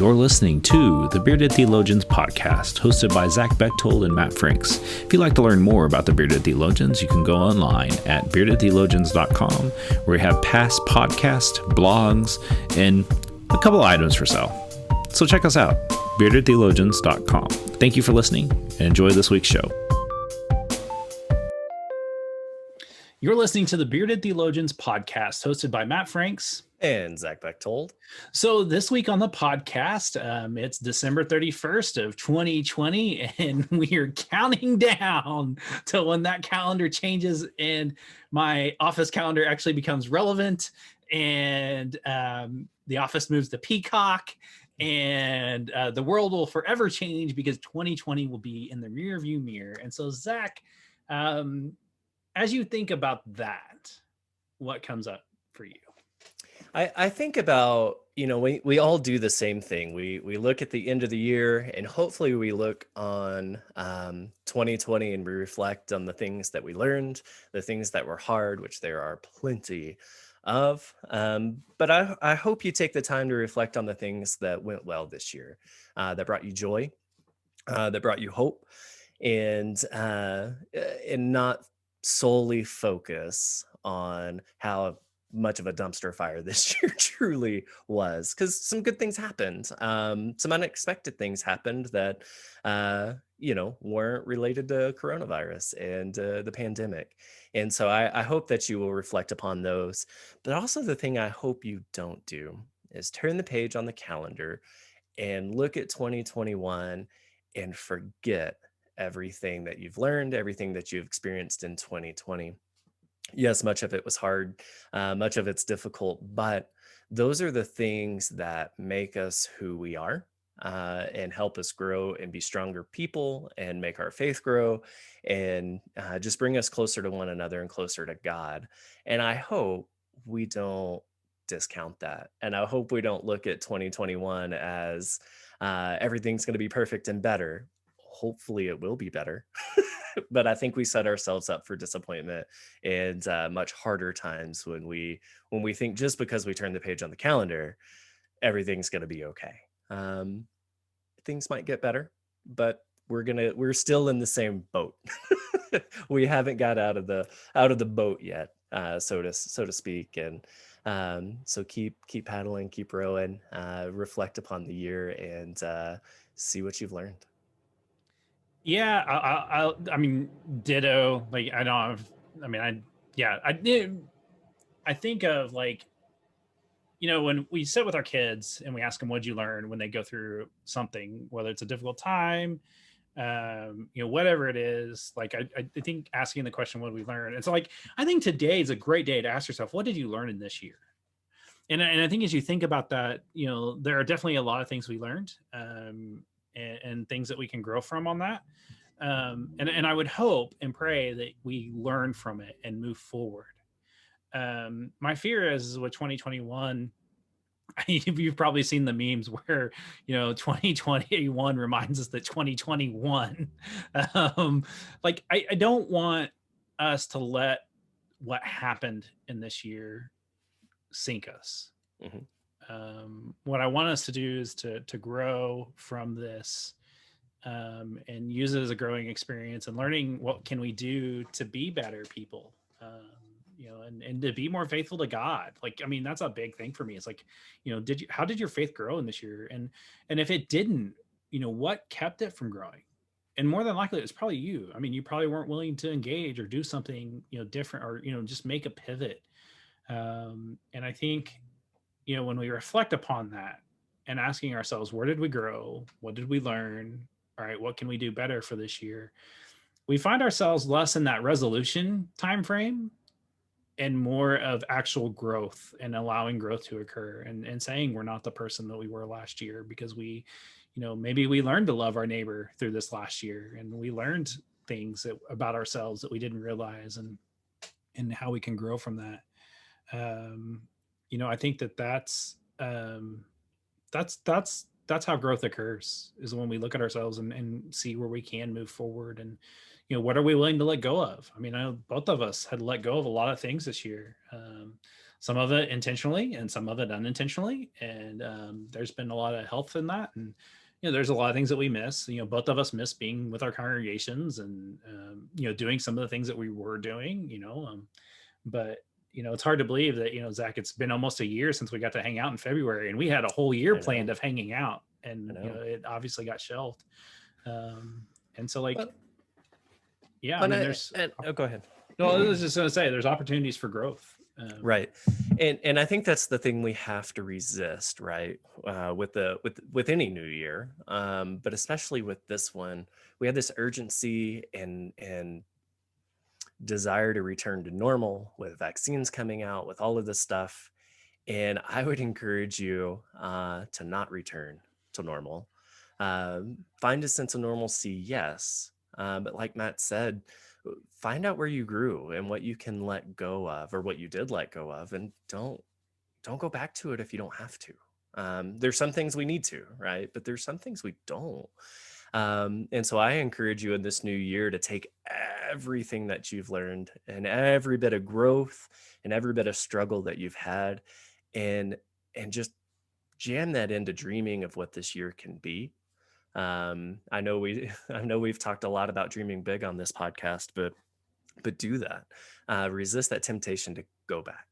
You're listening to the Bearded Theologians podcast, hosted by Zach Bechtold and Matt Franks. If you'd like to learn more about the Bearded Theologians, you can go online at beardedtheologians.com, where we have past podcasts, blogs, and a couple items for sale. So check us out, beardedtheologians.com. Thank you for listening, and enjoy this week's show. You're listening to the Bearded Theologians podcast, hosted by Matt Franks and Zach Bechtold. So this week on the podcast, it's December 31st of 2020, and we are counting down to when that calendar changes and my office calendar actually becomes relevant, and the office moves to Peacock, and the world will forever change because 2020 will be in the rearview mirror. And so, Zach, as you think about that, what comes up for you? I think about, we all do the same thing. We look at the end of the year, and hopefully we look on 2020 and we reflect on the things that we learned, the things that were hard, which there are plenty of. But I hope you take the time to reflect on the things that went well this year, that brought you joy, that brought you hope, and not solely focus on how much of a dumpster fire this year truly was, because some good things happened. Some unexpected things happened that, weren't related to coronavirus and the pandemic. And so I hope that you will reflect upon those. But also the thing I hope you don't do is turn the page on the calendar and look at 2021 and forget everything that you've learned, everything that you've experienced in 2020. Yes, much of it was hard, much of it's difficult, but those are the things that make us who we are, and help us grow and be stronger people and make our faith grow, and just bring us closer to one another and closer to God. And I hope we don't discount that. And I hope we don't look at 2021 as everything's going to be perfect and better. Hopefully it will be better. But I think we set ourselves up for disappointment and much harder times when we think just because we turn the page on the calendar, everything's going to be okay. Things might get better, but we're still in the same boat. We haven't got out of the boat yet, so to speak. And so keep paddling, keep rowing, reflect upon the year, and see what you've learned. Yeah, I mean, ditto. Like, I think of, like, when we sit with our kids and we ask them, what'd you learn, when they go through something, whether it's a difficult time, whatever it is. Like, I think asking the question, what did we learn? It's like, I think today is a great day to ask yourself, what did you learn in this year? And I think as you think about that, there are definitely a lot of things we learned, and things that we can grow from on that. And I would hope and pray that we learn from it and move forward. My fear is with 2021, you've probably seen the memes where, 2021 reminds us that 2021, like, I don't want us to let what happened in this year sink us. Mm-hmm. What I want us to do is to grow from this, and use it as a growing experience and learning what can we do to be better people, and to be more faithful to God. Like, I mean, that's a big thing for me. It's like, how did your faith grow in this year? And if it didn't, what kept it from growing? And more than likely, it's probably you. I mean, you probably weren't willing to engage or do something, different, or, just make a pivot. And I think, when we reflect upon that and asking ourselves, where did we grow? What did we learn? All right, what can we do better for this year? We find ourselves less in that resolution time frame and more of actual growth, and allowing growth to occur, and saying we're not the person that we were last year, because we, maybe we learned to love our neighbor through this last year, and we learned things about ourselves that we didn't realize, and how we can grow from that. I think that's how growth occurs, is when we look at ourselves and see where we can move forward, and what are we willing to let go of? I mean, I know both of us had let go of a lot of things this year, some of it intentionally and some of it unintentionally. And there's been a lot of health in that. And, there's a lot of things that we miss. Both of us miss being with our congregations and, doing some of the things that we were doing, but, it's hard to believe that, Zach, it's been almost a year since we got to hang out in February, and we had a whole year I know. planned of hanging out, and, I know. it obviously got shelved. And so like, Well, yeah, I mean, there's, go ahead. no, I was just going to say there's opportunities for growth. Right. And I think that's the thing we have to resist, right? With any new year, but especially with this one, we had this urgency and desire to return to normal with vaccines coming out, with all of this stuff. And I would encourage you to not return to normal. Find a sense of normalcy, yes. But like Matt said, find out where you grew and what you can let go of, or what you did let go of, and don't go back to it if you don't have to. There's some things we need to, right? But there's some things we don't. And so I encourage you in this new year to take everything that you've learned and every bit of growth and every bit of struggle that you've had, and just jam that into dreaming of what this year can be. I know we've talked a lot about dreaming big on this podcast, but do that. Resist that temptation to go back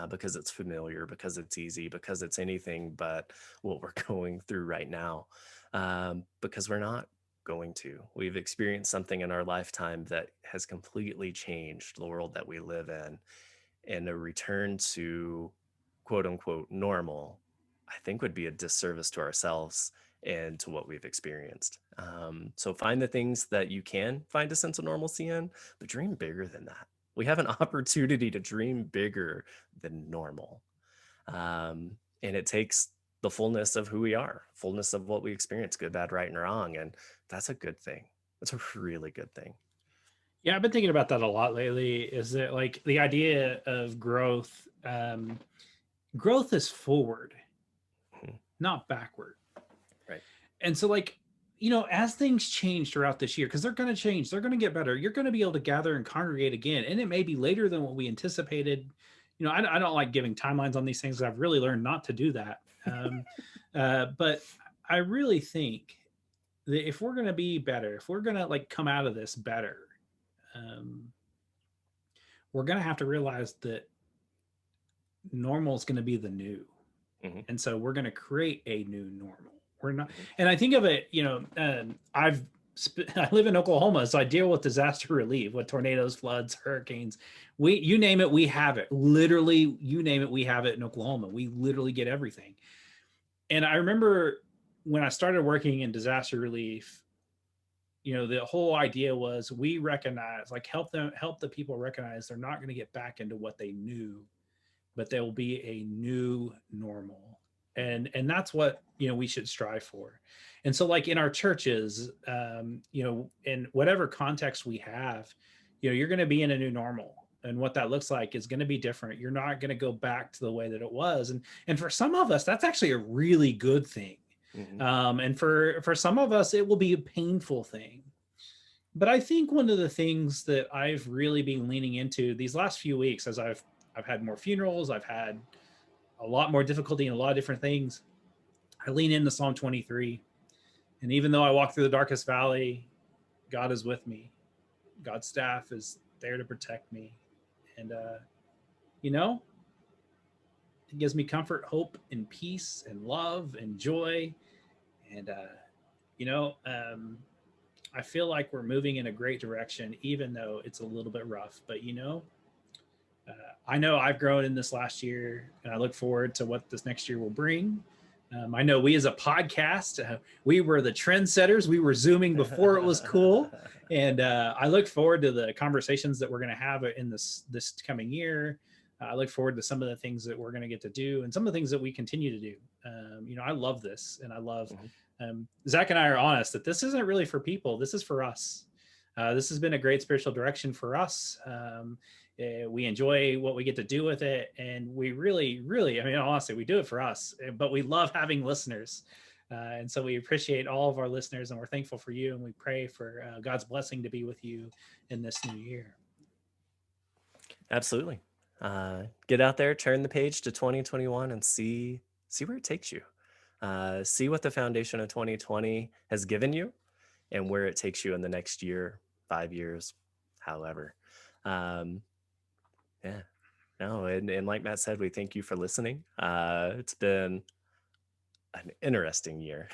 because it's familiar, because it's easy, because it's anything but what we're going through right now. Because we're not going to. We've experienced something in our lifetime that has completely changed the world that we live in, and a return to quote unquote normal, I think, would be a disservice to ourselves and to what we've experienced. So find the things that you can find a sense of normalcy in, but dream bigger than that. We have an opportunity to dream bigger than normal. And it takes the fullness of who we are, fullness of what we experience, good, bad, right, and wrong. And that's a good thing. That's a really good thing. Yeah, I've been thinking about that a lot lately. Is that like the idea of growth? Growth is forward, not backward. Right. And so, like, as things change throughout this year, because they're going to change, they're going to get better. You're going to be able to gather and congregate again, and it may be later than what we anticipated. I don't like giving timelines on these things. I've really learned not to do that. But I really think that if we're going to be better, if we're going to like come out of this better, we're going to have to realize that normal is going to be the new. Mm-hmm. And so we're going to create a new normal. We're not, and I think of it, I live in Oklahoma, so I deal with disaster relief, with tornadoes, floods, hurricanes. You name it, we have it. Literally, you name it, we have it in Oklahoma. We literally get everything. And I remember when I started working in disaster relief, the whole idea was we recognize, like, help the people recognize they're not going to get back into what they knew, but there will be a new normal. And that's what, we should strive for. And so, like, in our churches, in whatever context we have, you're going to be in a new normal, and what that looks like is going to be different. You're not going to go back to the way that it was. And for some of us, that's actually a really good thing. Mm-hmm. And for some of us, it will be a painful thing. But I think one of the things that I've really been leaning into these last few weeks, as I've had more funerals, I've had a lot more difficulty in a lot of different things, I lean into Psalm 23. And even though I walk through the darkest valley, God is with me. God's staff is there to protect me. And, it gives me comfort, hope, and peace, and love, and joy. And, I feel like we're moving in a great direction, even though it's a little bit rough. But, I know I've grown in this last year, and I look forward to what this next year will bring. I know we as a podcast, we were the trendsetters. We were Zooming before it was cool. And I look forward to the conversations that we're going to have in this coming year. I look forward to some of the things that we're going to get to do, and some of the things that we continue to do. I love this, and I love Zach and I are honest that this isn't really for people. This is for us. This has been a great spiritual direction for us. We enjoy what we get to do with it. And we really, really, honestly, we do it for us, but we love having listeners. And so we appreciate all of our listeners, and we're thankful for you. And we pray for God's blessing to be with you in this new year. Absolutely. Get out there, turn the page to 2021 and see where it takes you. See what the foundation of 2020 has given you and where it takes you in the next year, 5 years, however. Yeah. No, and like Matt said, we thank you for listening. It's been an interesting year.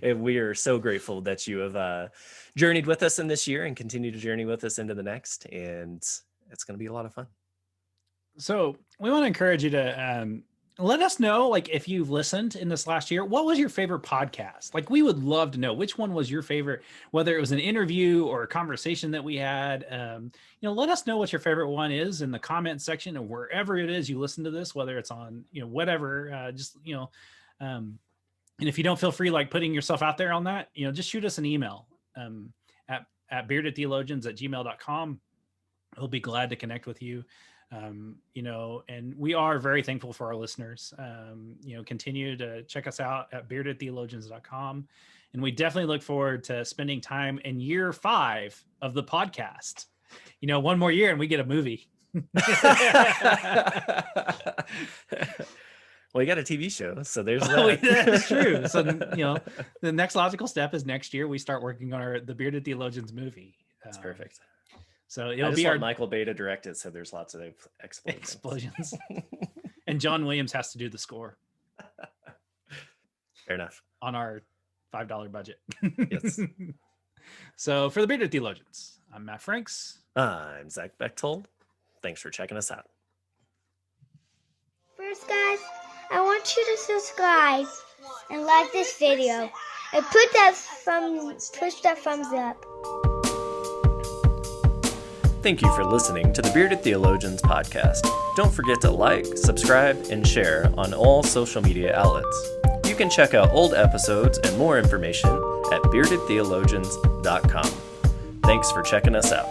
And we are so grateful that you have journeyed with us in this year and continue to journey with us into the next. And it's going to be a lot of fun. So we want to encourage you to let us know, like, if you've listened in this last year, what was your favorite podcast? Like, we would love to know which one was your favorite, whether it was an interview or a conversation that we had. Let us know what your favorite one is in the comment section, or wherever it is you listen to this, whether it's on, whatever, and if you don't feel free, like, putting yourself out there on that, just shoot us an email at beardedtheologians@gmail.com. We'll be glad to connect with you. And we are very thankful for our listeners. Continue to check us out at beardedtheologians.com. And we definitely look forward to spending time in year 5 of the podcast. One more year and we get a movie. Well, you got a TV show, so there's that. That's true. So, the next logical step is next year we start working on the Bearded Theologians movie. That's perfect. So it'll be Michael Bay to direct it, so there's lots of explosions. And John Williams has to do the score. Fair enough. On our $5 budget. Yes. So for the Bearded Theologians, I'm Matt Franks. I'm Zach Bechtold. Thanks for checking us out. First, guys, I want you to subscribe and like this video and push that thumbs up. Thank you for listening to the Bearded Theologians podcast. Don't forget to like, subscribe, and share on all social media outlets. You can check out old episodes and more information at beardedtheologians.com. Thanks for checking us out.